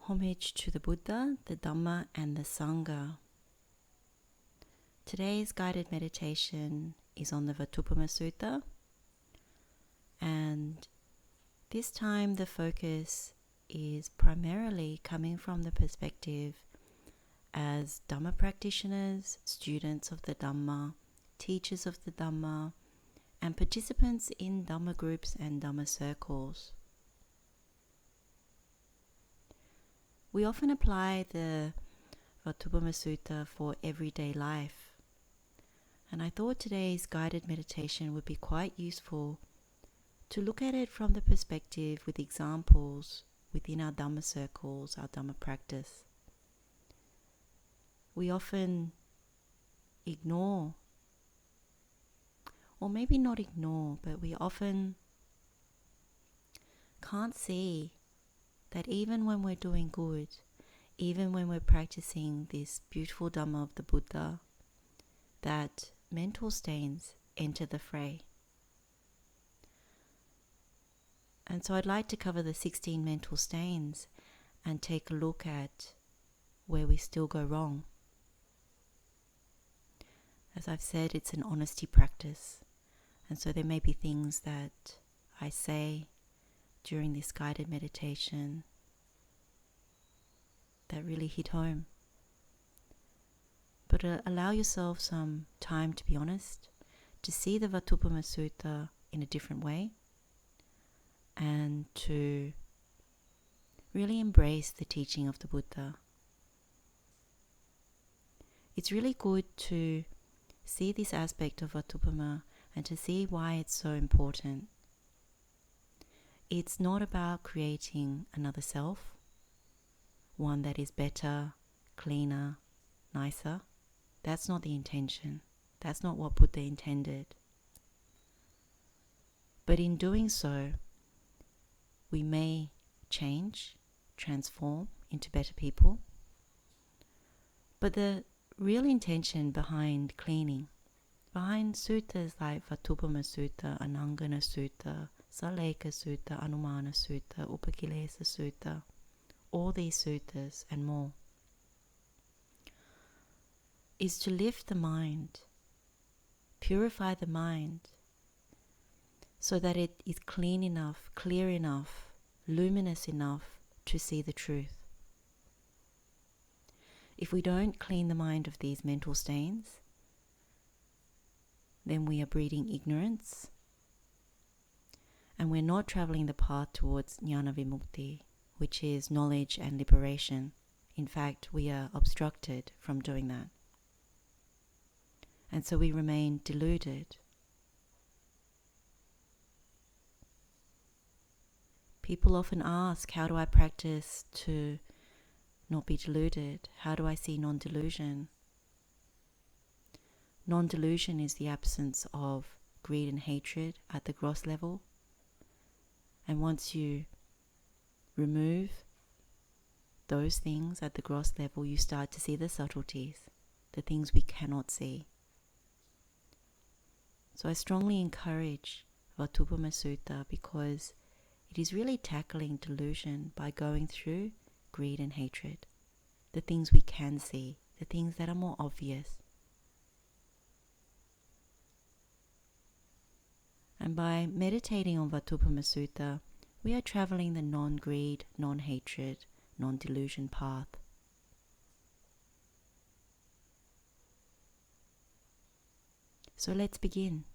Homage to the Buddha, the Dhamma, and the Sangha. Today's guided meditation is on the Vatupama Sutta, and this time the focus is primarily coming from the perspective as Dhamma practitioners, students of the Dhamma, teachers of the Dhamma, and participants in Dhamma groups and Dhamma circles. We often apply the Vatupama Sutta for everyday life, and I thought today's guided meditation would be quite useful to look at it from the perspective with examples within our Dhamma circles, our Dhamma practice. We often ignore, or maybe not ignore, but we often can't see that even when we're doing good, even when we're practicing this beautiful Dhamma of the Buddha, that mental stains enter the fray. And so I'd like to cover the 16 mental stains and take a look at where we still go wrong. As I've said, it's an honesty practice, and so there may be things that I say during this guided meditation that really hit home. But allow yourself some time to be honest, to see the Vatupama Sutta in a different way, and to really embrace the teaching of the Buddha. It's really good to see this aspect of Vatupama and to see why it's so important. It's not about creating another self, one that is better, cleaner, nicer. That's not the intention. That's not what Buddha intended. But in doing so, we may change, transform into better people. But the real intention behind cleaning, behind suttas like Vatupama Sutta, Anangana Sutta, Saleka Sutta, Anumana Sutta, Upakilesa Sutta, all these suttas and more, is to lift the mind, purify the mind, so that it is clean enough, clear enough, luminous enough to see the truth. If we don't clean the mind of these mental stains, then we are breeding ignorance, and we're not traveling the path towards jnana vimukti, which is knowledge and liberation. In fact, we are obstructed from doing that. And so we remain deluded. People often ask, how do I practice to not be deluded? How do I see non-delusion? Non-delusion is the absence of greed and hatred at the gross level. And once you remove those things at the gross level, you start to see the subtleties, the things we cannot see. So I strongly encourage Vatupama Sutta because it is really tackling delusion by going through greed and hatred, the things we can see, the things that are more obvious. And by meditating on Vatupama Sutta, we are traveling the non-greed, non-hatred, non-delusion path. So let's begin.